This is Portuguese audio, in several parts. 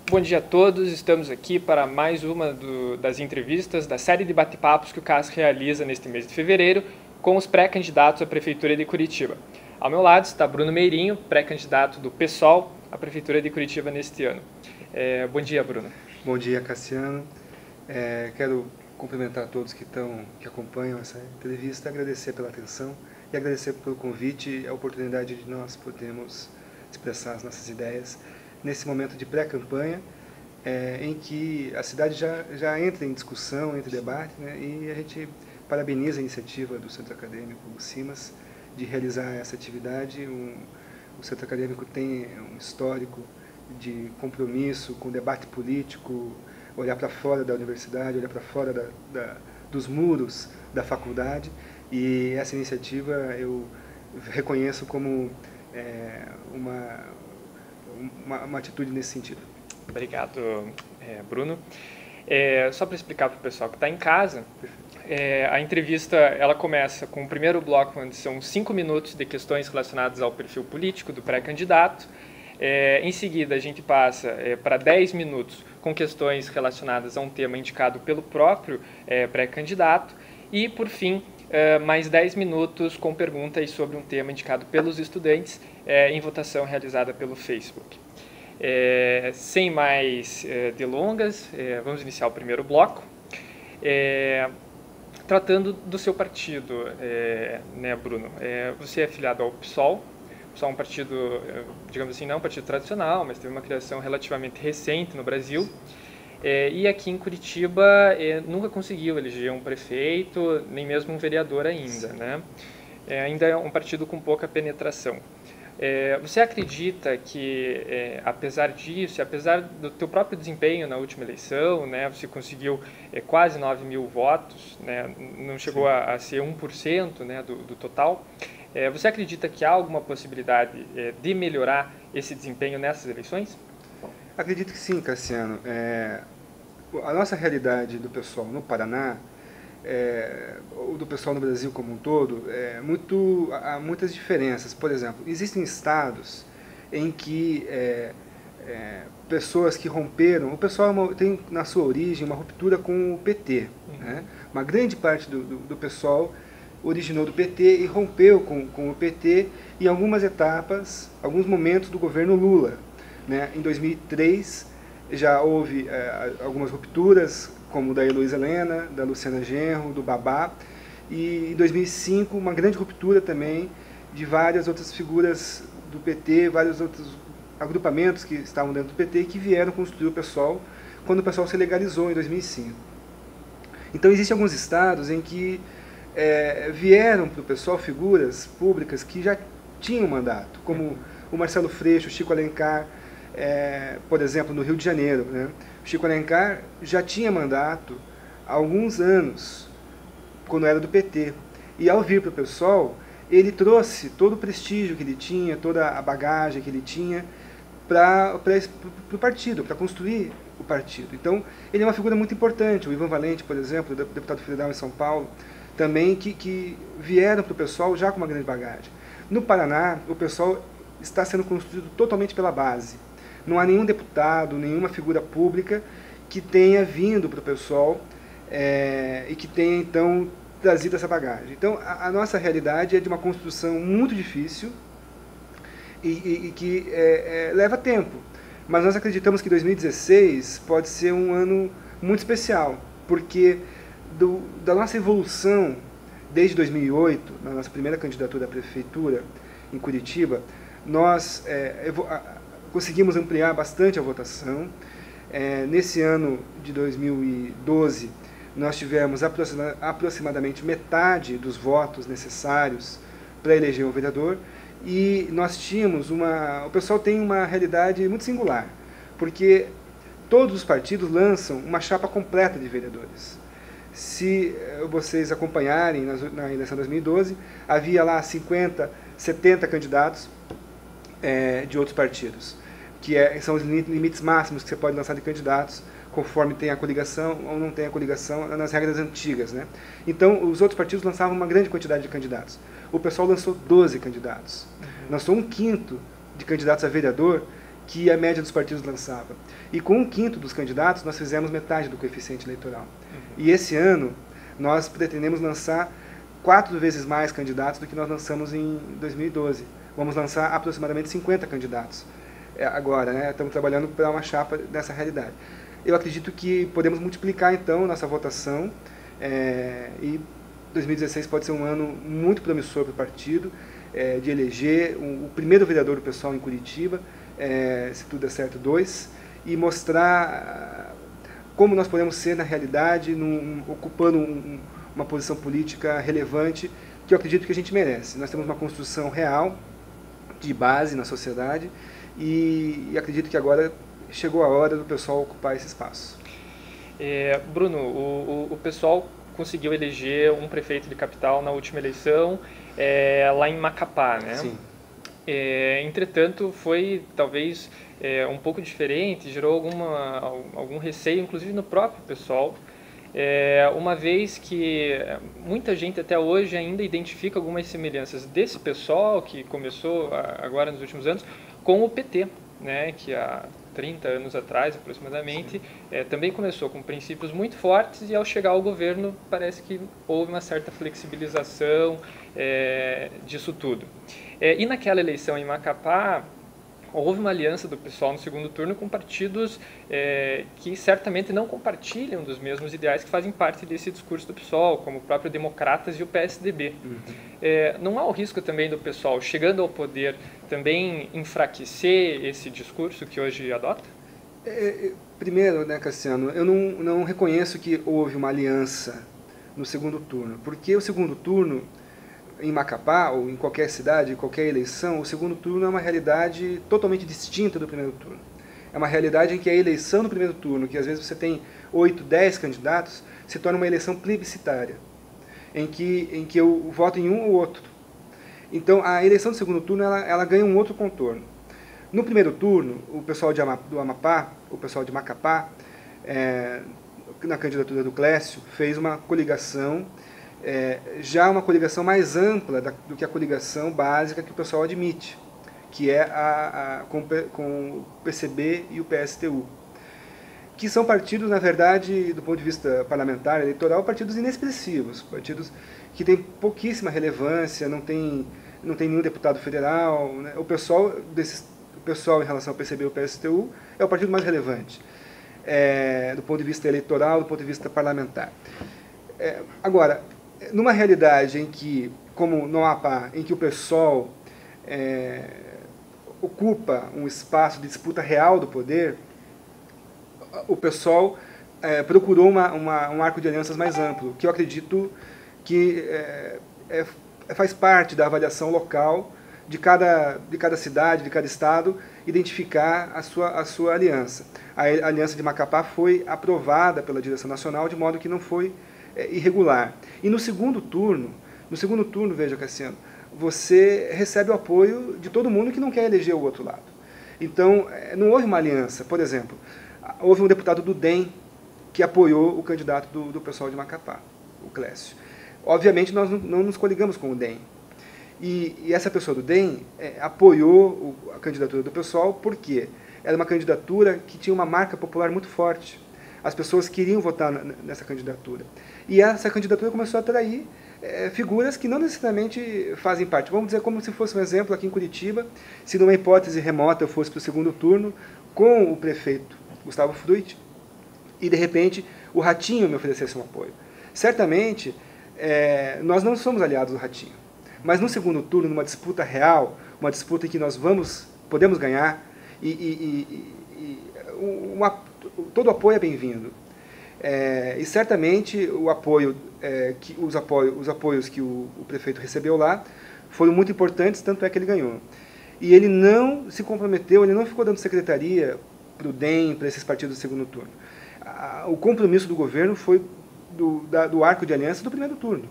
Bom dia a todos, estamos aqui para mais uma das entrevistas da série de bate-papos que o CAS realiza neste mês de fevereiro com os pré-candidatos à Prefeitura de Curitiba. Ao meu lado está Bruno Meirinho, pré-candidato do PSOL à Prefeitura de Curitiba neste ano. Bom dia, Bruno. Bom dia, Cassiano. Quero cumprimentar a todos que acompanham essa entrevista, agradecer pela atenção e agradecer pelo convite e a oportunidade de nós podermos expressar as nossas ideias nesse momento de pré-campanha, em que a cidade já entra em discussão, entra em debate, né, e a gente parabeniza a iniciativa do Centro Acadêmico CIMAS de realizar essa atividade. O Centro Acadêmico tem um histórico de compromisso com o debate político, olhar para fora da universidade, olhar para fora dos muros da faculdade, e essa iniciativa eu reconheço como uma atitude nesse sentido. Obrigado, Bruno. Só para explicar para o pessoal que está em casa, a entrevista ela começa com o primeiro bloco, onde são 5 minutos de questões relacionadas ao perfil político do pré-candidato. Em seguida, a gente passa para 10 minutos com questões relacionadas a um tema indicado pelo próprio pré-candidato e, por fim, mais 10 minutos com perguntas sobre um tema indicado pelos estudantes em votação realizada pelo Facebook. Sem mais delongas, vamos iniciar o primeiro bloco. Tratando do seu partido, né, Bruno? Você é filiado ao PSOL. O PSOL é um partido, digamos assim, não é um partido tradicional, mas teve uma criação relativamente recente no Brasil. E aqui em Curitiba nunca conseguiu eleger um prefeito, nem mesmo um vereador ainda, né? Ainda é um partido com pouca penetração. Você acredita que, apesar disso, apesar do teu próprio desempenho na última eleição, né, você conseguiu quase 9 mil votos, né, não chegou a ser 1%, né, do total, você acredita que há alguma possibilidade de melhorar esse desempenho nessas eleições? Acredito que sim, Cassiano. A nossa realidade do pessoal no Paraná, ou do pessoal no Brasil como um todo, há muitas diferenças. Por exemplo, existem estados em que pessoas que romperam, o pessoal tem na sua origem uma ruptura com o PT. Né? Uma grande parte do pessoal originou do PT e rompeu com o PT em algumas etapas, alguns momentos do governo Lula. Né? Em 2003 já houve algumas rupturas, como da Heloísa Helena, da Luciana Genro, do Babá, e em 2005 uma grande ruptura também de várias outras figuras do PT, vários outros agrupamentos que estavam dentro do PT e que vieram construir o PSOL quando o PSOL se legalizou em 2005. Então existem alguns estados em que vieram para o PSOL figuras públicas que já tinham mandato, como o Marcelo Freixo, o Chico Alencar, por exemplo, no Rio de Janeiro. Né? O Chico Alencar já tinha mandato há alguns anos, quando era do PT. E ao vir para o PSOL, ele trouxe todo o prestígio que ele tinha, toda a bagagem que ele tinha para o partido, para construir o partido. Então, ele é uma figura muito importante. O Ivan Valente, por exemplo, deputado federal em São Paulo, também que vieram para o PSOL já com uma grande bagagem. No Paraná, o PSOL está sendo construído totalmente pela base. Não há nenhum deputado, nenhuma figura pública que tenha vindo para o PSOL e que tenha, então, trazido essa bagagem. Então, a nossa realidade é de uma construção muito difícil e que leva tempo. Mas nós acreditamos que 2016 pode ser um ano muito especial, porque da nossa evolução desde 2008, na nossa primeira candidatura à prefeitura em Curitiba, nós conseguimos ampliar bastante a votação. Nesse ano de 2012, nós tivemos aproximadamente metade dos votos necessários para eleger um vereador, e nós tínhamos o pessoal tem uma realidade muito singular, porque todos os partidos lançam uma chapa completa de vereadores. Se vocês acompanharem na eleição de 2012, havia lá 50, 70 candidatos de outros partidos, que são os limites máximos que você pode lançar de candidatos, conforme tem a coligação ou não tem a coligação, nas regras antigas. Né? Então, os outros partidos lançavam uma grande quantidade de candidatos. O pessoal lançou 12 candidatos. Lançou 1/5 de candidatos a vereador que a média dos partidos lançava. E com 1/5 dos candidatos, nós fizemos metade do coeficiente eleitoral. E esse ano, nós pretendemos lançar 4 vezes mais candidatos do que nós lançamos em 2012. Vamos lançar aproximadamente 50 candidatos agora, né? Estamos trabalhando para uma chapa dessa realidade. Eu acredito que podemos multiplicar, então, nossa votação, e 2016 pode ser um ano muito promissor para o partido, de eleger o primeiro vereador do PSOL em Curitiba, se tudo der certo, 2, e mostrar como nós podemos ser, na realidade, ocupando uma posição política relevante, que eu acredito que a gente merece. Nós temos uma construção real, de base na sociedade, e acredito que agora chegou a hora do pessoal ocupar esse espaço. Bruno, o pessoal conseguiu eleger um prefeito de capital na última eleição, lá em Macapá, né? Sim. Entretanto, foi talvez um pouco diferente, gerou algum receio, inclusive no próprio pessoal, uma vez que muita gente até hoje ainda identifica algumas semelhanças desse pessoal que começou agora nos últimos anos com o PT, né, que há 30 anos atrás, aproximadamente, também começou com princípios muito fortes e ao chegar ao governo parece que houve uma certa flexibilização disso tudo. E naquela eleição em Macapá, houve uma aliança do pessoal no segundo turno com partidos que certamente não compartilham dos mesmos ideais que fazem parte desse discurso do PSOL, como o próprio Democratas e o PSDB. Não há o risco também do pessoal, chegando ao poder, também enfraquecer esse discurso que hoje adota? Primeiro, né, Cassiano, eu não reconheço que houve uma aliança no segundo turno, porque o segundo turno, em Macapá, ou em qualquer cidade, em qualquer eleição, o segundo turno é uma realidade totalmente distinta do primeiro turno. É uma realidade em que a eleição do primeiro turno, que às vezes você tem 8, 10 candidatos, se torna uma eleição plebiscitária, em que eu voto em um ou outro. Então, a eleição do segundo turno, ela ganha um outro contorno. No primeiro turno, o pessoal do Amapá, o pessoal de Macapá, na candidatura do Clécio, fez uma coligação, já uma coligação mais ampla do que a coligação básica que o pessoal admite, que é com o PCB e o PSTU, que são partidos, na verdade, do ponto de vista parlamentar, eleitoral, partidos inexpressivos, partidos que têm pouquíssima relevância, não tem nenhum deputado federal, né? O pessoal em relação ao PCB e ao PSTU é o partido mais relevante, do ponto de vista eleitoral, do ponto de vista parlamentar. Agora, numa realidade em que, como no Amapá, em que o PSOL ocupa um espaço de disputa real do poder, o PSOL procurou um arco de alianças mais amplo, que eu acredito que faz parte da avaliação local de cada cidade, de cada estado, identificar a sua aliança. A aliança de Macapá foi aprovada pela direção nacional, de modo que não foi irregular. E no segundo turno, veja, Cassiano, você recebe o apoio de todo mundo que não quer eleger o outro lado. Então, não houve uma aliança. Por exemplo, houve um deputado do DEM que apoiou o candidato do pessoal de Macapá, o Clécio. Obviamente, nós não nos coligamos com o DEM. E essa pessoa do DEM apoiou a candidatura do pessoal porque era uma candidatura que tinha uma marca popular muito forte. As pessoas queriam votar nessa candidatura. E essa candidatura começou a atrair figuras que não necessariamente fazem parte. Vamos dizer como se fosse um exemplo aqui em Curitiba, se numa hipótese remota eu fosse para o segundo turno com o prefeito Gustavo Fruit e de repente o Ratinho me oferecesse um apoio. Certamente nós não somos aliados do Ratinho, mas no segundo turno, numa disputa real, uma disputa em que nós podemos ganhar todo apoio é bem-vindo. E certamente os apoios que o prefeito recebeu lá foram muito importantes, tanto é que ele ganhou. E ele não se comprometeu, ele não ficou dando secretaria para o DEM, para esses partidos do segundo turno. O compromisso do governo foi do arco de aliança do primeiro turno.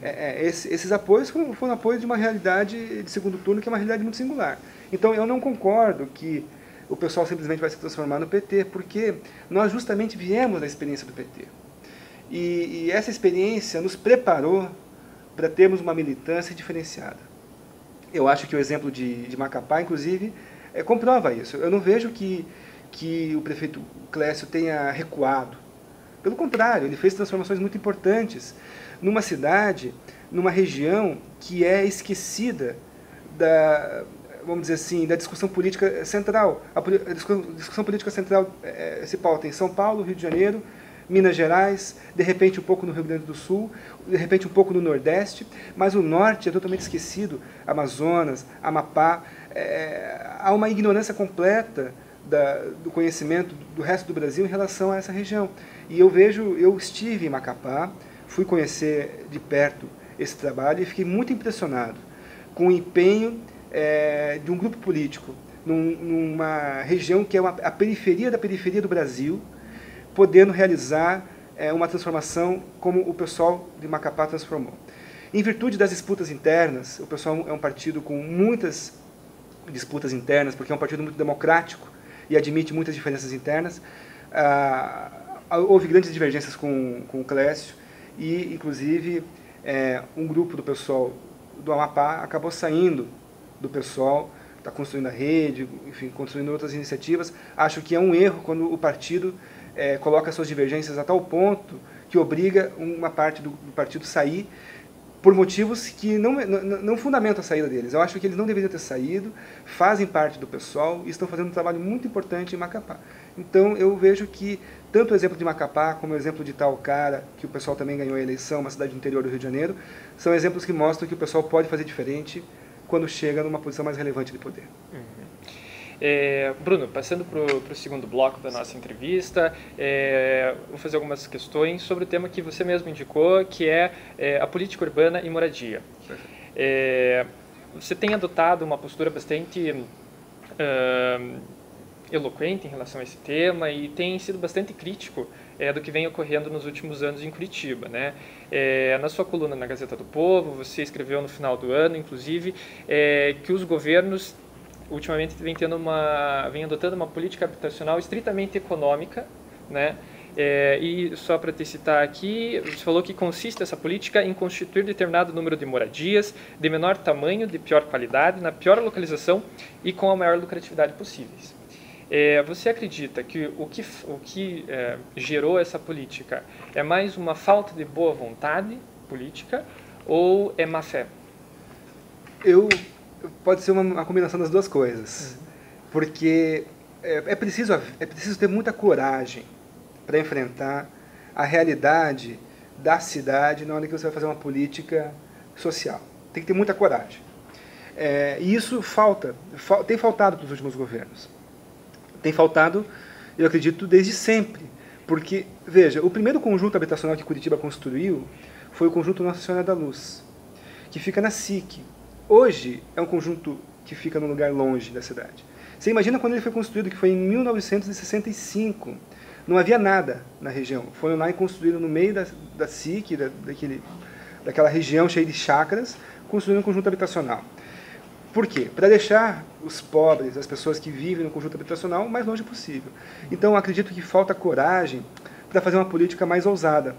Esses apoios foram apoios de uma realidade de segundo turno que é uma realidade muito singular. Então eu não concordo que o pessoal simplesmente vai se transformar no PT, porque nós justamente viemos da experiência do PT. E essa experiência nos preparou para termos uma militância diferenciada. Eu acho que o exemplo de Macapá, inclusive, comprova isso. Eu não vejo que o prefeito Clécio tenha recuado. Pelo contrário, ele fez transformações muito importantes numa cidade, numa região que é esquecida da, vamos dizer assim, da discussão política central. A discussão política central se pauta em São Paulo, Rio de Janeiro, Minas Gerais, de repente um pouco no Rio Grande do Sul, de repente um pouco no Nordeste, mas o Norte é totalmente esquecido, Amazonas, Amapá, há uma ignorância completa do conhecimento do resto do Brasil em relação a essa região. E eu estive em Macapá, fui conhecer de perto esse trabalho e fiquei muito impressionado com o empenho de um grupo político numa região que é a periferia da periferia do Brasil, podendo realizar uma transformação como o pessoal de Macapá transformou. Em virtude das disputas internas, o pessoal é um partido com muitas disputas internas, porque é um partido muito democrático e admite muitas diferenças internas. Houve grandes divergências com o Clécio e, inclusive, um grupo do pessoal do Amapá acabou saindo do pessoal, está construindo a rede, enfim, construindo outras iniciativas. Acho que é um erro quando o partido coloca suas divergências a tal ponto que obriga uma parte do partido a sair por motivos que não fundamentam a saída deles. Eu acho que eles não deveriam ter saído, fazem parte do pessoal e estão fazendo um trabalho muito importante em Macapá. Então eu vejo que tanto o exemplo de Macapá como o exemplo de Itaocara, que o pessoal também ganhou a eleição, uma cidade do interior do Rio de Janeiro, são exemplos que mostram que o pessoal pode fazer diferente quando chega numa posição mais relevante de poder. Bruno, passando para o segundo bloco da nossa entrevista, vou fazer algumas questões sobre o tema que você mesmo indicou, que é a política urbana e moradia. Você tem adotado uma postura bastante eloquente em relação a esse tema e tem sido bastante crítico do que vem ocorrendo nos últimos anos em Curitiba, né? Na sua coluna na Gazeta do Povo, você escreveu no final do ano, inclusive, que os governos ultimamente vem adotando uma política habitacional estritamente econômica, né? E só para te citar aqui, você falou que consiste essa política em constituir determinado número de moradias de menor tamanho, de pior qualidade, na pior localização e com a maior lucratividade possíveis. Você acredita que o que gerou essa política é mais uma falta de boa vontade política ou é má fé? Pode ser uma combinação das duas coisas, porque é preciso ter muita coragem para enfrentar a realidade da cidade na hora que você vai fazer uma política social. Tem que ter muita coragem. E isso tem faltado para os últimos governos. Tem faltado, eu acredito, desde sempre. Porque, veja, o primeiro conjunto habitacional que Curitiba construiu foi o conjunto Nossa Senhora da Luz, que fica na SIC. Hoje é um conjunto que fica num lugar longe da cidade. Você imagina quando ele foi construído, que foi em 1965. Não havia nada na região. Foram lá e construíram no meio da SIC, daquela região cheia de chácaras, construíram um conjunto habitacional. Por quê? Para deixar os pobres, as pessoas que vivem no conjunto habitacional, o mais longe possível. Então, eu acredito que falta coragem para fazer uma política mais ousada.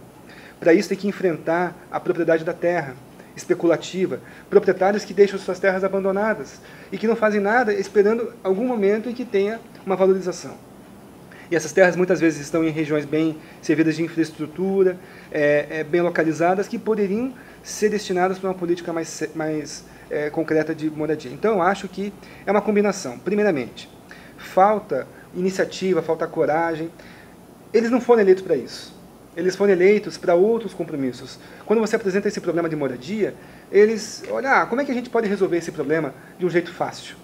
Para isso, tem que enfrentar a propriedade da terra especulativa, proprietários que deixam suas terras abandonadas e que não fazem nada esperando algum momento em que tenha uma valorização. E essas terras muitas vezes estão em regiões bem servidas de infraestrutura, bem localizadas, que poderiam ser destinadas para uma política mais concreta de moradia. Então, eu acho que é uma combinação. Primeiramente, falta iniciativa, falta coragem. Eles não foram eleitos para isso. Eles foram eleitos para outros compromissos. Quando você apresenta esse problema de moradia, eles olham, como é que a gente pode resolver esse problema de um jeito fácil?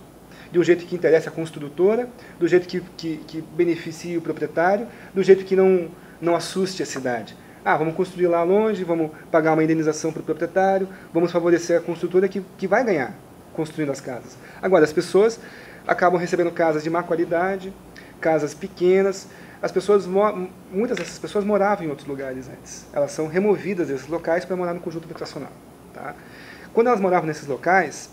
De um jeito que interesse a construtora, do jeito que beneficie o proprietário, do jeito que não assuste a cidade. Vamos construir lá longe, vamos pagar uma indenização para o proprietário, vamos favorecer a construtora que vai ganhar construindo as casas. Agora, as pessoas acabam recebendo casas de má qualidade, casas pequenas. Muitas dessas pessoas moravam em outros lugares antes. Elas são removidas desses locais para morar no conjunto habitacional. Tá? Quando elas moravam nesses locais,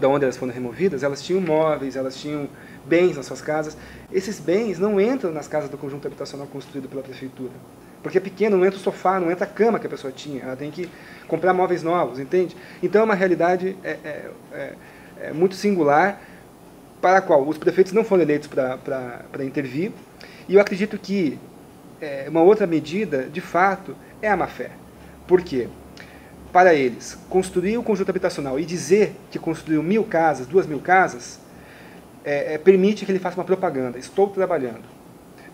da onde elas foram removidas, elas tinham móveis, elas tinham bens nas suas casas. Esses bens não entram nas casas do conjunto habitacional construído pela prefeitura. Porque é pequeno, não entra o sofá, não entra a cama que a pessoa tinha. Ela tem que comprar móveis novos, entende? Então é uma realidade muito singular. para a qual os prefeitos não foram eleitos para intervir, e eu acredito que uma outra medida, de fato, é a má-fé. Por quê? Para eles, construir o conjunto habitacional e dizer que construiu 1.000 casas, 2.000 casas, permite que ele faça uma propaganda. Estou trabalhando.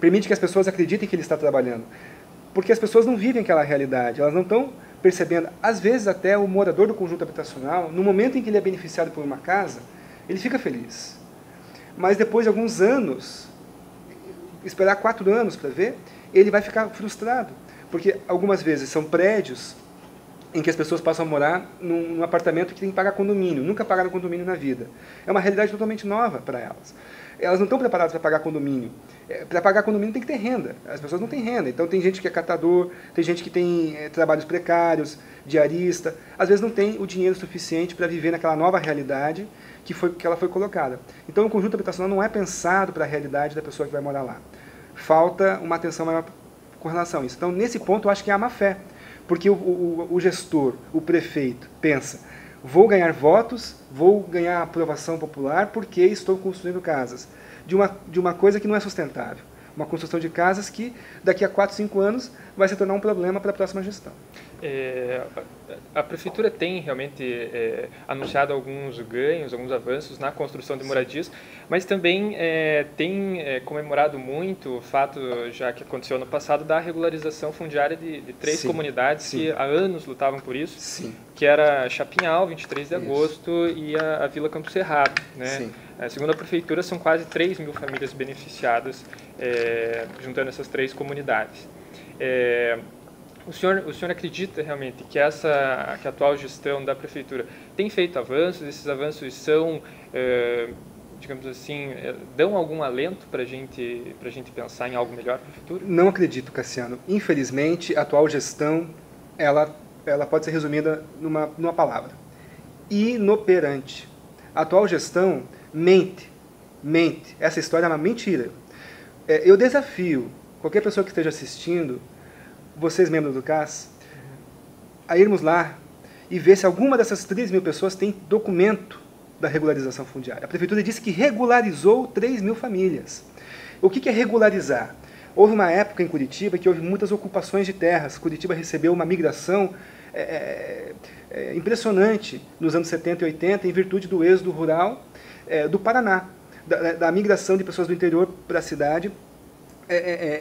Permite que as pessoas acreditem que ele está trabalhando. Porque as pessoas não vivem aquela realidade, elas não estão percebendo. Às vezes, até o morador do conjunto habitacional, no momento em que ele é beneficiado por uma casa, ele fica feliz. Mas depois de alguns anos, esperar 4 anos para ver, ele vai ficar frustrado. Porque algumas vezes são prédios em que as pessoas passam a morar num apartamento que tem que pagar condomínio, nunca pagaram condomínio na vida. É uma realidade totalmente nova para elas. Elas não estão preparadas para pagar condomínio. Para pagar condomínio tem que ter renda. As pessoas não têm renda. Então tem gente que é catador, tem gente que tem trabalhos precários, diarista. Às vezes não tem o dinheiro suficiente para viver naquela nova realidade que ela foi colocada. Então o conjunto habitacional não é pensado para a realidade da pessoa que vai morar lá. Falta uma atenção maior com relação a isso. Então nesse ponto eu acho que é a má-fé. Porque o gestor, o prefeito, pensa, vou ganhar votos, vou ganhar aprovação popular porque estou construindo casas. De uma coisa que não é sustentável. Uma construção de casas que daqui a 4, 5 anos vai se tornar um problema para a próxima gestão. A Prefeitura tem realmente anunciado alguns ganhos, alguns avanços na construção de moradias, mas também tem comemorado muito o fato, já que aconteceu no passado, da regularização fundiária de 3 comunidades que há anos lutavam por isso, que era Chapinhal, 23 de agosto, e a Vila Campo Cerrado. Né? Segundo a Prefeitura, são quase 3.000 famílias beneficiadas, juntando essas 3 comunidades. O senhor acredita realmente que a atual gestão da Prefeitura tem feito avanços? Esses avanços são, digamos assim, dão algum alento para a gente pensar em algo melhor para o futuro? Não acredito, Cassiano. Infelizmente, a atual gestão, ela pode ser resumida numa palavra. Inoperante. A atual gestão mente. Essa história é uma mentira. Eu desafio qualquer pessoa que esteja assistindo, vocês membros do CAS, a irmos lá e ver se alguma dessas 3.000 pessoas tem documento da regularização fundiária. A Prefeitura disse que regularizou 3.000 famílias. O que é regularizar? Houve uma época em Curitiba que houve muitas ocupações de terras. Curitiba recebeu uma migração impressionante nos anos 70 e 80 em virtude do êxodo rural do Paraná, da migração de pessoas do interior para a cidade,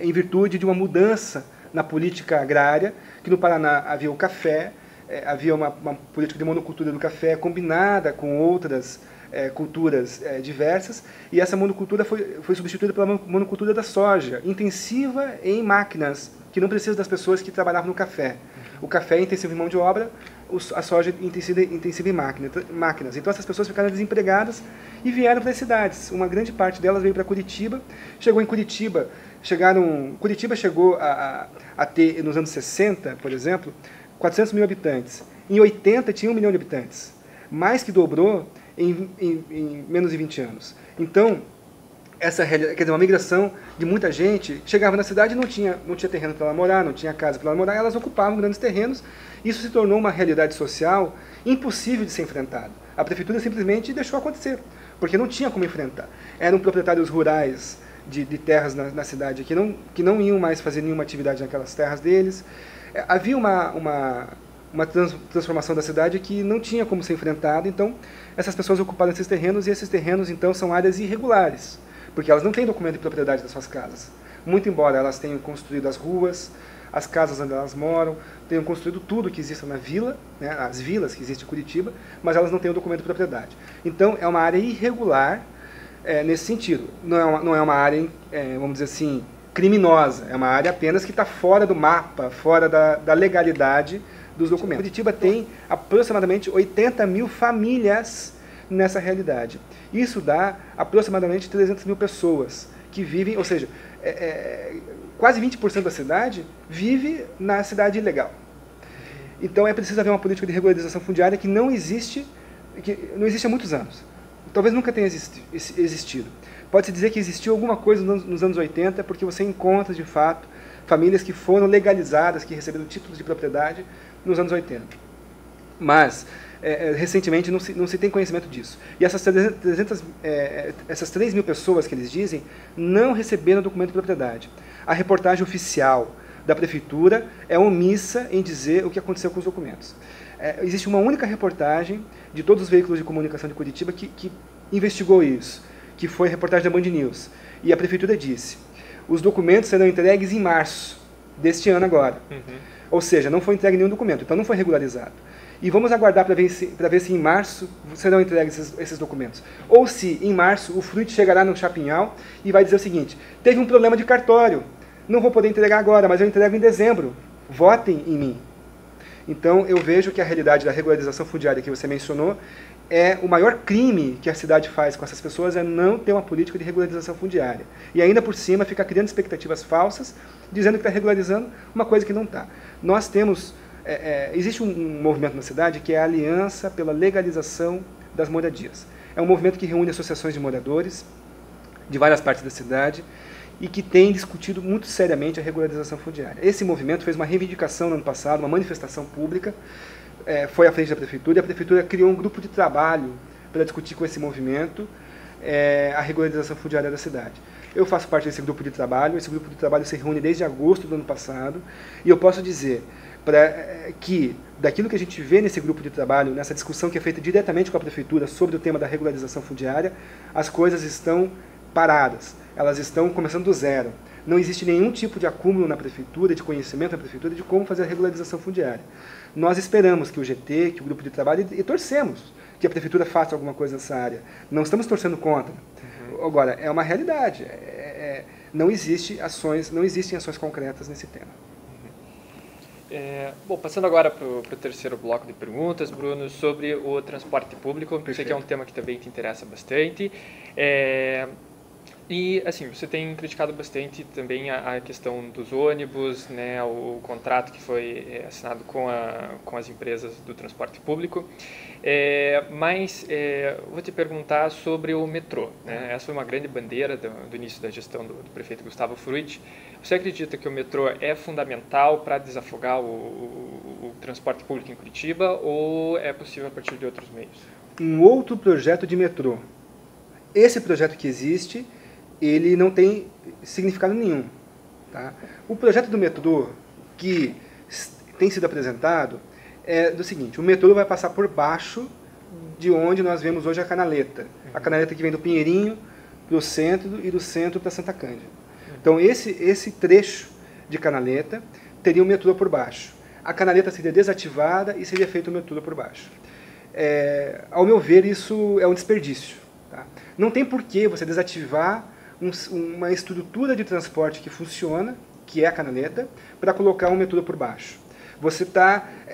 em virtude de uma mudança na política agrária, que no Paraná havia o café, havia uma política de monocultura do café combinada com outras culturas diversas, e essa monocultura foi substituída pela monocultura da soja, intensiva em máquinas, que não precisam das pessoas que trabalhavam no café. O café é intensivo em mão de obra, a soja é intensiva em máquinas. Então essas pessoas ficaram desempregadas e vieram para as cidades. Uma grande parte delas veio para Curitiba, chegou em Curitiba, Curitiba chegou a ter, nos anos 60, por exemplo, 400 mil habitantes. Em 80 tinha 1 milhão de habitantes. Mais que dobrou em menos de 20 anos. Então, essa realidade, quer dizer, uma migração de muita gente, chegava na cidade e não tinha terreno para ela morar, não tinha casa para ela morar, elas ocupavam grandes terrenos. Isso se tornou uma realidade social impossível de ser enfrentada. A Prefeitura simplesmente deixou acontecer, porque não tinha como enfrentar. Eram proprietários rurais de terras na cidade que não iam mais fazer nenhuma atividade naquelas terras deles. Havia uma transformação da cidade que não tinha como ser enfrentada, então essas pessoas ocuparam esses terrenos, e esses terrenos então são áreas irregulares, porque elas não têm documento de propriedade das suas casas. Muito embora elas tenham construído as ruas, as casas onde elas moram, tenham construído tudo que existe na vila, né, as vilas que existem em Curitiba, mas elas não têm o documento de propriedade. Então é uma área irregular nesse sentido. Não é uma área, vamos dizer assim, criminosa, é uma área apenas que está fora do mapa, fora da legalidade dos documentos. Curitiba tem aproximadamente 80 mil famílias nessa realidade. Isso dá aproximadamente 300 mil pessoas que vivem, ou seja, quase 20% da cidade vive na cidade ilegal. Então é preciso haver uma política de regularização fundiária que não existe há muitos anos. Talvez nunca tenha existido. Pode-se dizer que existiu alguma coisa nos anos 80, porque você encontra, de fato, famílias que foram legalizadas, que receberam títulos de propriedade nos anos 80. Mas recentemente não se tem conhecimento disso. E essas 3 mil pessoas que eles dizem não receberam documento de propriedade. A reportagem oficial da prefeitura é omissa em dizer o que aconteceu com os documentos. Existe uma única reportagem de todos os veículos de comunicação de Curitiba que investigou isso, que foi a reportagem da Band News. E a prefeitura disse: os documentos serão entregues em março deste ano agora. Ou seja, não foi entregue nenhum documento, então não foi regularizado. E vamos aguardar para ver se em março serão entregues esses documentos. Ou se em março o Fruit chegará no Chapinhal e vai dizer o seguinte: teve um problema de cartório, não vou poder entregar agora, mas eu entrego em dezembro, votem em mim. Então eu vejo que a realidade da regularização fundiária que você mencionou é o maior crime que a cidade faz com essas pessoas, é não ter uma política de regularização fundiária. E ainda por cima fica criando expectativas falsas, dizendo que está regularizando uma coisa que não está. Nós temos... existe um movimento na cidade que é a Aliança pela Legalização das Moradias. É um movimento que reúne associações de moradores de várias partes da cidade e que tem discutido muito seriamente a regularização fundiária. Esse movimento fez uma reivindicação no ano passado, uma manifestação pública, foi à frente da prefeitura, e a prefeitura criou um grupo de trabalho para discutir com esse movimento a regularização fundiária da cidade. Eu faço parte desse grupo de trabalho, esse grupo de trabalho se reúne desde agosto do ano passado, e eu posso dizer que, daquilo que a gente vê nesse grupo de trabalho, nessa discussão que é feita diretamente com a prefeitura sobre o tema da regularização fundiária, as coisas estão paradas, elas estão começando do zero. Não existe nenhum tipo de acúmulo na prefeitura, de conhecimento na prefeitura de como fazer a regularização fundiária. Nós esperamos que o GT, que o grupo de trabalho, e torcemos que a prefeitura faça alguma coisa nessa área. Não estamos torcendo contra. Agora, é uma realidade. Não existem ações concretas nesse tema. Bom, passando agora para o terceiro bloco de perguntas, Bruno, sobre o transporte público. Eu sei que é um tema que também te interessa bastante. E, assim, você tem criticado bastante também a questão dos ônibus, né, o contrato que foi assinado com as empresas do transporte público. Mas vou te perguntar sobre o metrô, né? Essa foi uma grande bandeira do início da gestão do prefeito Gustavo Fruit. Você acredita que o metrô é fundamental para desafogar o transporte público em Curitiba, ou é possível a partir de outros meios? Um outro projeto de metrô. Esse projeto que existe, ele não tem significado nenhum. Tá? O projeto do metrô que tem sido apresentado é do seguinte: o metrô vai passar por baixo de onde nós vemos hoje a canaleta. A canaleta que vem do Pinheirinho para o centro e do centro para Santa Cândida. Então esse trecho de canaleta teria o metrô por baixo. A canaleta seria desativada e seria feito o metrô por baixo. Ao meu ver, isso é um desperdício. Tá? Não tem por que você desativar uma estrutura de transporte que funciona, que é a canaleta, para colocar um metrô por baixo.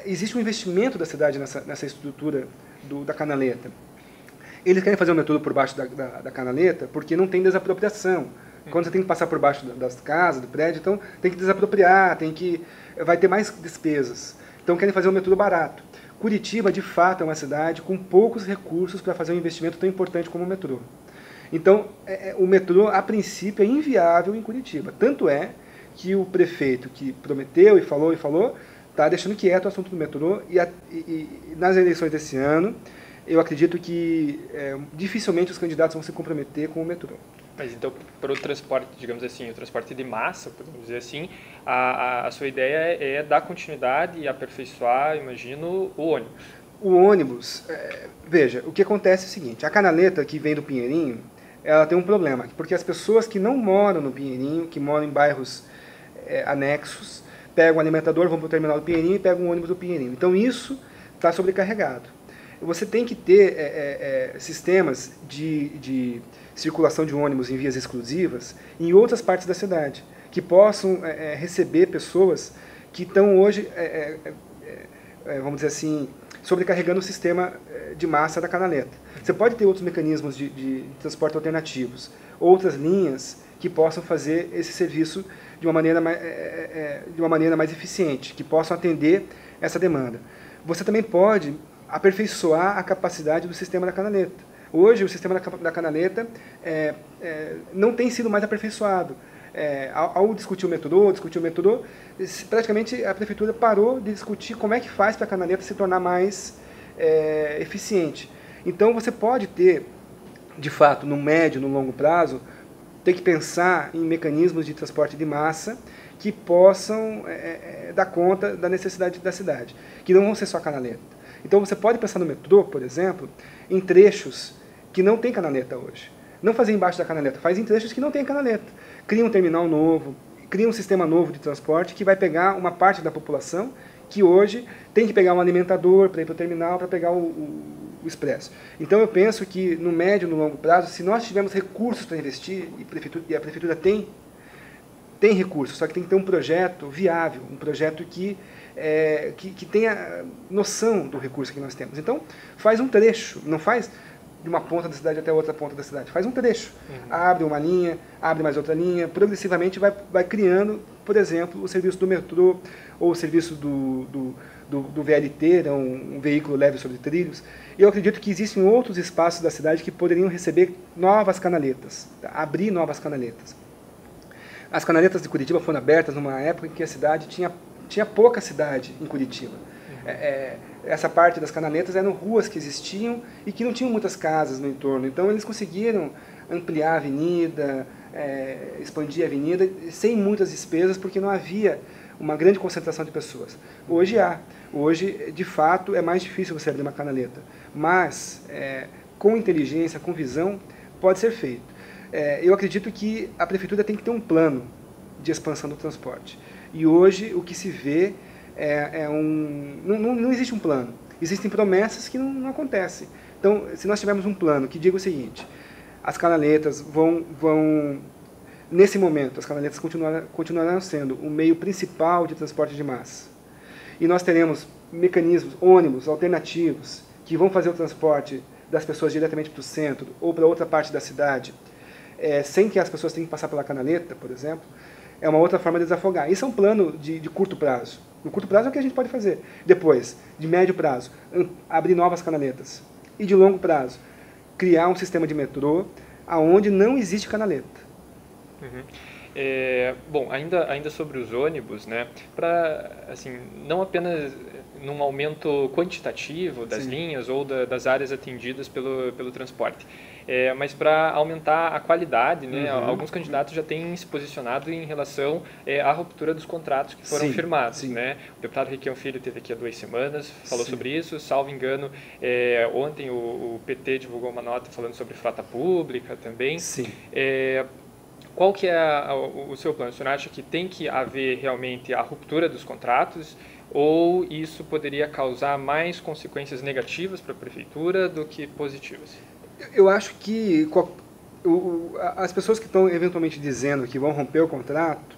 Existe um investimento da cidade nessa estrutura da canaleta. Eles querem fazer um metrô por baixo da canaleta porque não tem desapropriação. Quando você tem que passar por baixo das casas, do prédio, então tem que desapropriar, vai ter mais despesas. Então querem fazer um metrô barato. Curitiba, de fato, é uma cidade com poucos recursos para fazer um investimento tão importante como o metrô. Então, o metrô, a princípio, é inviável em Curitiba. Tanto é que o prefeito que prometeu e falou, está deixando quieto o assunto do metrô. E nas eleições desse ano, eu acredito que dificilmente os candidatos vão se comprometer com o metrô. Mas então, para o transporte, digamos assim, o transporte de massa, podemos dizer assim, a sua ideia é dar continuidade e aperfeiçoar, imagino, o ônibus. O ônibus, veja, o que acontece é o seguinte: a canaleta que vem do Pinheirinho, ela tem um problema, porque as pessoas que não moram no Pinheirinho, que moram em bairros anexos, pegam o alimentador, vão para o terminal do Pinheirinho e pegam o ônibus do Pinheirinho. Então isso está sobrecarregado. Você tem que ter sistemas de circulação de ônibus em vias exclusivas em outras partes da cidade, que possam receber pessoas que estão hoje, vamos dizer assim, sobrecarregando o sistema de massa da canaleta. Você pode ter outros mecanismos de transporte alternativos, outras linhas que possam fazer esse serviço de uma maneira mais eficiente, que possam atender essa demanda. Você também pode aperfeiçoar a capacidade do sistema da canaleta. Hoje, o sistema da canaleta não tem sido mais aperfeiçoado. Ao discutir o metrô, praticamente a prefeitura parou de discutir como é que faz para a canaleta se tornar mais eficiente. Então você pode ter, de fato, no médio, no longo prazo, ter que pensar em mecanismos de transporte de massa que possam dar conta da necessidade da cidade, que não vão ser só canaleta. Então você pode pensar no metrô, por exemplo, em trechos que não tem canaleta hoje. Não fazer embaixo da canaleta, faz em trechos que não tem canaleta. Cria um terminal novo, cria um sistema novo de transporte que vai pegar uma parte da população que hoje tem que pegar um alimentador para ir para o terminal, para pegar o expresso. Então eu penso que no médio e no longo prazo, se nós tivermos recursos para investir, e a prefeitura tem recursos, só que tem que ter um projeto viável, um projeto que tenha noção do recurso que nós temos. Então faz um trecho, não faz de uma ponta da cidade até outra ponta da cidade, faz um trecho, abre uma linha, abre mais outra linha, progressivamente vai criando, por exemplo, o serviço do metrô, ou o serviço do VLT, né, um veículo leve sobre trilhos. Eu acredito que existem outros espaços da cidade que poderiam receber novas canaletas, tá? Abrir novas canaletas. As canaletas de Curitiba foram abertas numa época em que a cidade tinha pouca cidade em Curitiba. Essa parte das canaletas eram ruas que existiam e que não tinham muitas casas no entorno. Então eles conseguiram ampliar a avenida, expandir a avenida sem muitas despesas, porque não havia uma grande concentração de pessoas. Hoje há. Hoje, de fato, é mais difícil você abrir uma canaleta. Mas, com inteligência, com visão, pode ser feito. Eu acredito que a prefeitura tem que ter um plano de expansão do transporte. E hoje o que se vê não existe um plano. Existem promessas que não acontecem. Então, se nós tivermos um plano que diga o seguinte: as canaletas vão nesse momento, as canaletas continuarão sendo o meio principal de transporte de massa. E nós teremos mecanismos, ônibus alternativos, que vão fazer o transporte das pessoas diretamente para o centro ou para outra parte da cidade, sem que as pessoas tenham que passar pela canaleta, por exemplo. É uma outra forma de desafogar. Isso é um plano de curto prazo. No curto prazo é o que a gente pode fazer. Depois, de médio prazo, abrir novas canaletas. E de longo prazo, criar um sistema de metrô onde não existe canaleta. Bom, ainda sobre os ônibus, né, para assim, não apenas num aumento quantitativo das linhas ou das áreas atendidas pelo transporte, mas para aumentar a qualidade, né, alguns candidatos já têm se posicionado em relação à ruptura dos contratos que foram firmados. Né? O deputado Requião Filho esteve aqui há 2 semanas, falou sobre isso, salvo engano, ontem o PT divulgou uma nota falando sobre frota pública também. Qual que é o seu plano? O senhor acha que tem que haver realmente a ruptura dos contratos ou isso poderia causar mais consequências negativas para a prefeitura do que positivas? Eu acho que as pessoas que estão eventualmente dizendo que vão romper o contrato,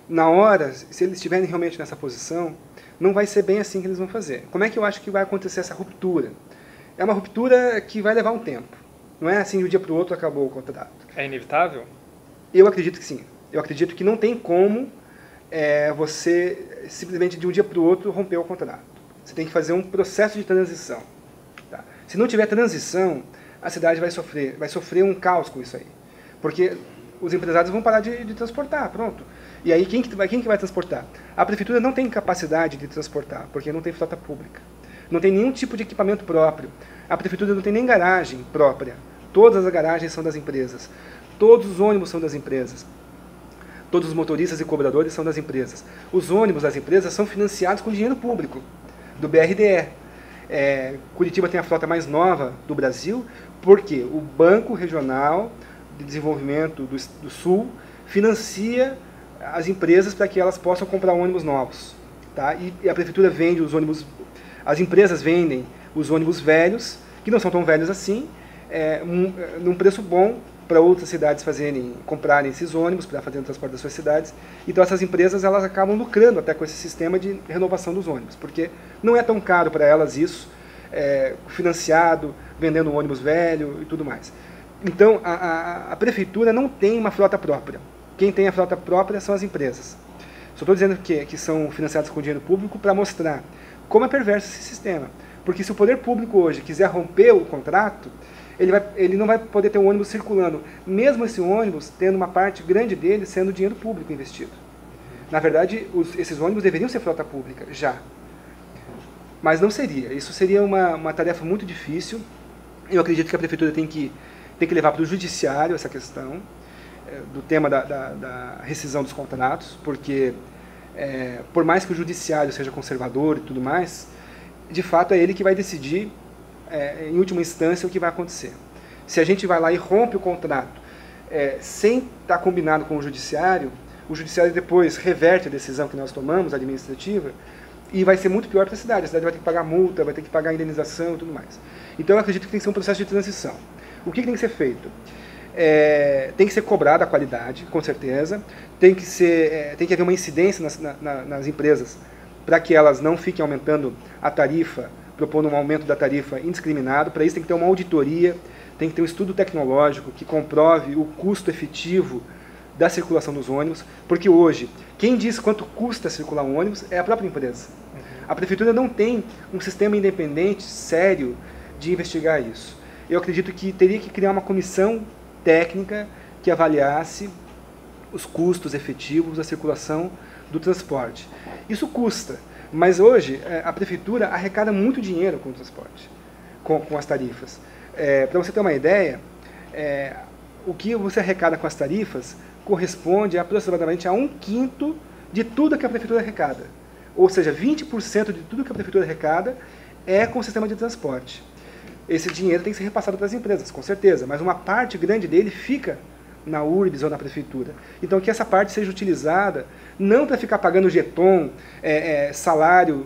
na hora, se eles estiverem realmente nessa posição, não vai ser bem assim que eles vão fazer. Como é que eu acho que vai acontecer essa ruptura? É uma ruptura que vai levar um tempo. Não é assim de um dia para o outro acabou o contrato. É inevitável? Eu acredito que sim. Eu acredito que não tem como você simplesmente de um dia para o outro romper o contrato. Você tem que fazer um processo de transição. Tá? Se não tiver transição, a cidade vai sofrer um caos com isso aí. Porque os empresários vão parar de transportar, pronto. E aí quem que vai transportar? A prefeitura não tem capacidade de transportar, porque não tem frota pública. Não tem nenhum tipo de equipamento próprio. A prefeitura não tem nem garagem própria. Todas as garagens são das empresas. Todos os ônibus são das empresas. Todos os motoristas e cobradores são das empresas. Os ônibus das empresas são financiados com dinheiro público, do BRDE. Curitiba tem a frota mais nova do Brasil, porque o Banco Regional de Desenvolvimento do Sul financia as empresas para que elas possam comprar ônibus novos. Tá? E a prefeitura vende os ônibus, as empresas vendem os ônibus velhos, que não são tão velhos assim, num preço bom, para outras cidades comprarem esses ônibus para fazer o transporte das suas cidades. Então essas empresas elas acabam lucrando até com esse sistema de renovação dos ônibus, porque não é tão caro para elas isso, financiado, vendendo um ônibus velho e tudo mais. Então a prefeitura não tem uma frota própria. Quem tem a frota própria são as empresas. Só estou dizendo que são financiadas com dinheiro público para mostrar como é perverso esse sistema. Porque se o poder público hoje quiser romper o contrato, ele não vai poder ter um ônibus circulando, mesmo esse ônibus tendo uma parte grande dele sendo dinheiro público investido. Na verdade, esses ônibus deveriam ser frota pública, já. Mas não seria. Isso seria uma tarefa muito difícil. Eu acredito que a Prefeitura tem que levar para o Judiciário essa questão do tema da rescisão dos contratos, porque por mais que o Judiciário seja conservador e tudo mais, de fato é ele que vai decidir, em última instância, o que vai acontecer. Se a gente vai lá e rompe o contrato sem estar combinado com o Judiciário depois reverte a decisão que nós tomamos, administrativa, e vai ser muito pior para a cidade vai ter que pagar multa, vai ter que pagar indenização e tudo mais. Então eu acredito que tem que ser um processo de transição. O que tem que ser feito? Tem que ser cobrada a qualidade, com certeza, tem que haver uma incidência nas empresas para que elas não fiquem aumentando a tarifa, propondo um aumento da tarifa indiscriminado. Para isso tem que ter uma auditoria, tem que ter um estudo tecnológico que comprove o custo efetivo da circulação dos ônibus, porque hoje, quem diz quanto custa circular um ônibus é a própria empresa. A Prefeitura não tem um sistema independente, sério, de investigar isso. Eu acredito que teria que criar uma comissão técnica que avaliasse os custos efetivos da circulação do transporte. Isso custa, mas hoje a Prefeitura arrecada muito dinheiro com o transporte, com as tarifas. Para você ter uma ideia, o que você arrecada com as tarifas corresponde aproximadamente a 1/5 de tudo que a Prefeitura arrecada. Ou seja, 20% de tudo que a Prefeitura arrecada é com o sistema de transporte. Esse dinheiro tem que ser repassado para as empresas, com certeza, mas uma parte grande dele fica na URBS ou na Prefeitura. Então que essa parte seja utilizada não para ficar pagando jeton, salário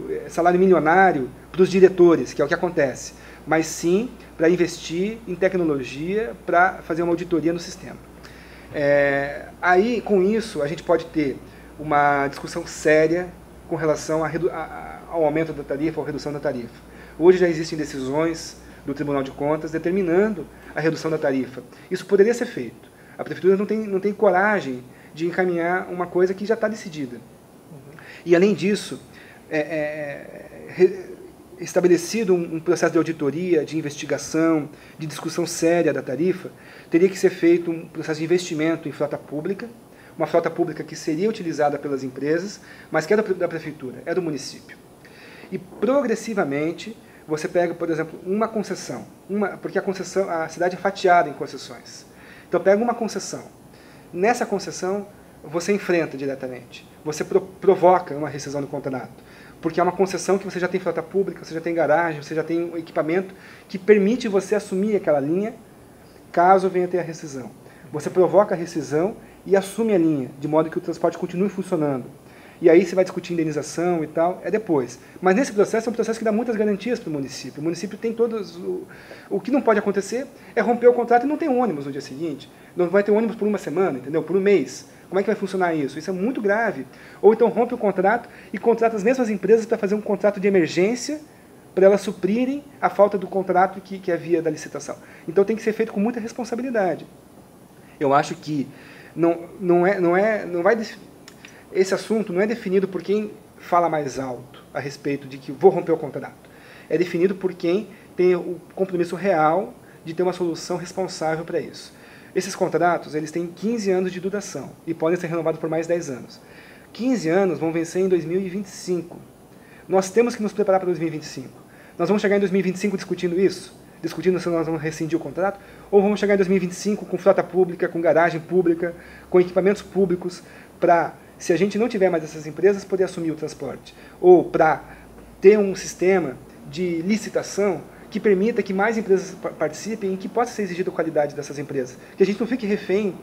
milionário para os diretores, que é o que acontece, mas sim para investir em tecnologia, para fazer uma auditoria no sistema. Aí, com isso, a gente pode ter uma discussão séria com relação ao aumento da tarifa ou redução da tarifa. Hoje já existem decisões do Tribunal de Contas determinando a redução da tarifa. Isso poderia ser feito. A Prefeitura não tem coragem de encaminhar uma coisa que já está decidida. E, além disso, estabelecido um processo de auditoria, de investigação, de discussão séria da tarifa, teria que ser feito um processo de investimento em frota pública, uma frota pública que seria utilizada pelas empresas, mas que é da Prefeitura, é do município. E, progressivamente, você pega, por exemplo, uma concessão, porque a cidade é fatiada em concessões. Então, pega uma concessão. Nessa concessão, você enfrenta diretamente, você provoca uma rescisão do contrato, porque é uma concessão que você já tem frota pública, você já tem garagem, você já tem um equipamento que permite você assumir aquela linha, caso venha ter a rescisão. Você provoca a rescisão e assume a linha, de modo que o transporte continue funcionando. E aí você vai discutir indenização e tal, depois. Mas nesse processo é um processo que dá muitas garantias para o município. O município tem todos... O que não pode acontecer é romper o contrato e não ter ônibus no dia seguinte. Não vai ter ônibus por uma semana, entendeu? Por um mês. Como é que vai funcionar isso? Isso é muito grave. Ou então rompe o contrato e contrata as mesmas empresas para fazer um contrato de emergência para elas suprirem a falta do contrato que havia da licitação. Então tem que ser feito com muita responsabilidade. Eu acho que esse assunto não é definido por quem fala mais alto a respeito de que vou romper o contrato. É definido por quem tem o compromisso real de ter uma solução responsável para isso. Esses contratos, eles têm 15 anos de duração e podem ser renovados por mais 10 anos. 15 anos vão vencer em 2025. Nós temos que nos preparar para 2025. Nós vamos chegar em 2025 discutindo isso? Discutindo se nós vamos rescindir o contrato? Ou vamos chegar em 2025 com frota pública, com garagem pública, com equipamentos públicos, para, se a gente não tiver mais essas empresas, poder assumir o transporte? Ou para ter um sistema de licitação que permita que mais empresas participem e que possa ser exigida a qualidade dessas empresas. Que a gente não fique refém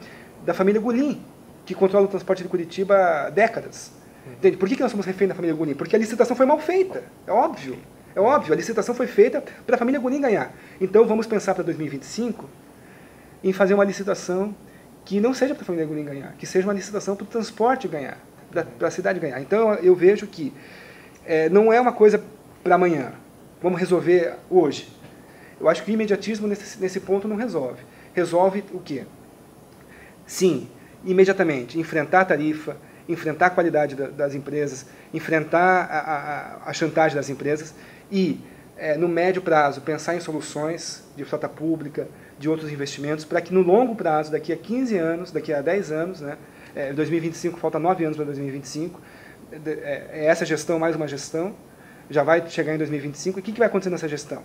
da família Goulin, que controla o transporte de Curitiba há décadas. Entende? Por que nós somos refém da família Goulin? Porque a licitação foi mal feita, é óbvio. É óbvio, a licitação foi feita para a família Goulin ganhar. Então vamos pensar para 2025 em fazer uma licitação que não seja para a família Goulin ganhar, que seja uma licitação para o transporte ganhar, para a cidade ganhar. Então eu vejo que não é uma coisa para amanhã, vamos resolver hoje. Eu acho que o imediatismo nesse ponto não resolve. Resolve o quê? Sim, imediatamente, enfrentar a tarifa, enfrentar a qualidade das empresas, enfrentar a chantagem das empresas e, no médio prazo, pensar em soluções de frota pública, de outros investimentos, para que no longo prazo, daqui a 15 anos, daqui a 10 anos, 2025, falta 9 anos para 2025, essa gestão mais uma gestão, já vai chegar em 2025, e o que vai acontecer nessa gestão?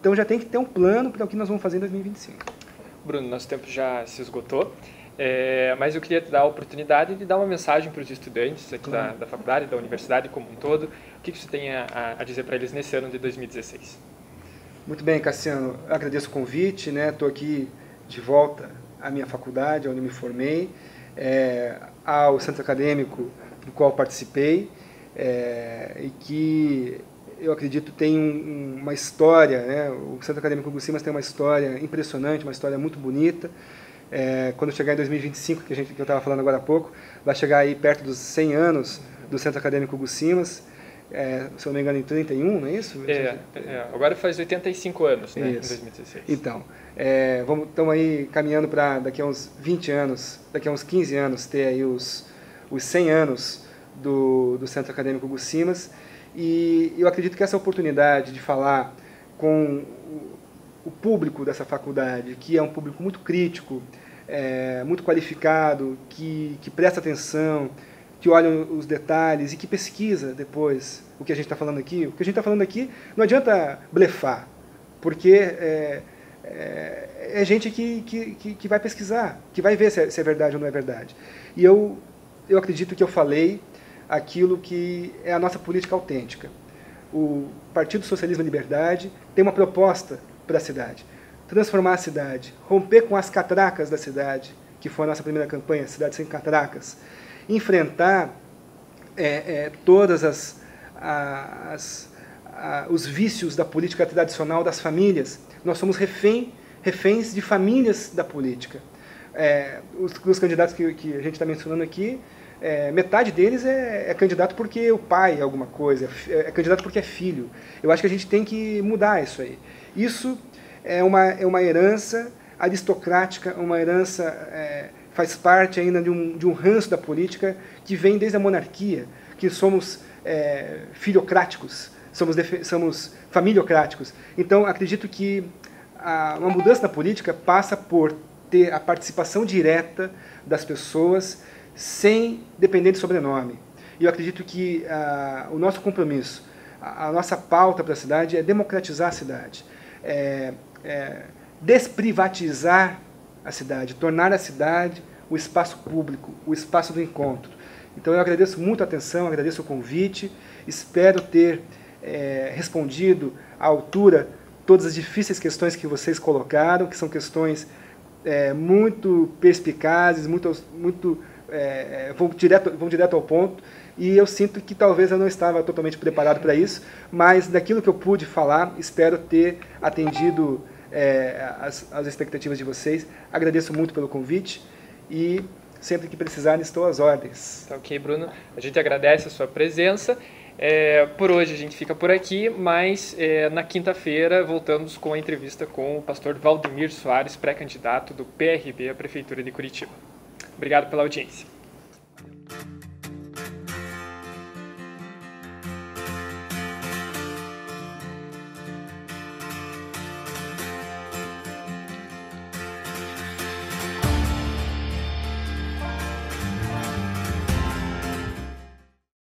Então já tem que ter um plano para o que nós vamos fazer em 2025. Bruno, nosso tempo já se esgotou, mas eu queria te dar a oportunidade de dar uma mensagem para os estudantes aqui da faculdade, da universidade como um todo. O que você tem a dizer para eles nesse ano de 2016? Muito bem, Cassiano, eu agradeço o convite, estou aqui de volta à minha faculdade, onde me formei, ao centro acadêmico do qual participei, e que eu acredito tem uma história, o Centro Acadêmico Hugo Simas tem uma história impressionante, uma história muito bonita. Quando chegar em 2025, que eu estava falando agora há pouco, vai chegar aí perto dos 100 anos do Centro Acadêmico Hugo Simas, se eu não me engano em 31, não é isso? Agora faz 85 anos, né, em 2016. Então, estamos aí caminhando para daqui a uns 20 anos, daqui a uns 15 anos, ter aí os 100 anos do Centro Acadêmico Hugo Simas. E eu acredito que essa oportunidade de falar com o público dessa faculdade, que é um público muito crítico, muito qualificado, que presta atenção, que olha os detalhes e que pesquisa depois o que a gente está falando aqui. O que a gente está falando aqui não adianta blefar, porque é gente que vai pesquisar, que vai ver se é verdade ou não é verdade. E eu acredito que eu falei aquilo que é a nossa política autêntica. O Partido Socialismo e Liberdade tem uma proposta para a cidade: transformar a cidade, romper com as catracas da cidade, que foi a nossa primeira campanha, Cidade Sem Catracas, enfrentar todas os vícios da política tradicional das famílias. Nós somos reféns de famílias da política. Os candidatos que a gente está mencionando aqui, metade deles é candidato porque o pai é alguma coisa, é candidato porque é filho. Eu acho que a gente tem que mudar isso aí. Isso é uma herança aristocrática, uma herança, faz parte ainda de um ranço da política que vem desde a monarquia, que somos filiocráticos, somos familiocráticos. Então, acredito que uma mudança na política passa por ter a participação direta das pessoas, sem depender de sobrenome. E eu acredito que o nosso compromisso, a nossa pauta para a cidade é democratizar a cidade, desprivatizar a cidade, tornar a cidade o espaço público, o espaço do encontro. Então eu agradeço muito a atenção, agradeço o convite, espero ter respondido à altura todas as difíceis questões que vocês colocaram, que são questões muito perspicazes, vão direto ao ponto, e eu sinto que talvez eu não estava totalmente preparado para isso, mas daquilo que eu pude falar, espero ter atendido as expectativas de vocês. Agradeço muito pelo convite e sempre que precisarem estou às ordens. Tá ok, Bruno. A gente agradece a sua presença. Por hoje a gente fica por aqui, mas na quinta-feira voltamos com a entrevista com o pastor Valdemir Soares, pré-candidato do PRB à Prefeitura de Curitiba. Obrigado pela audiência.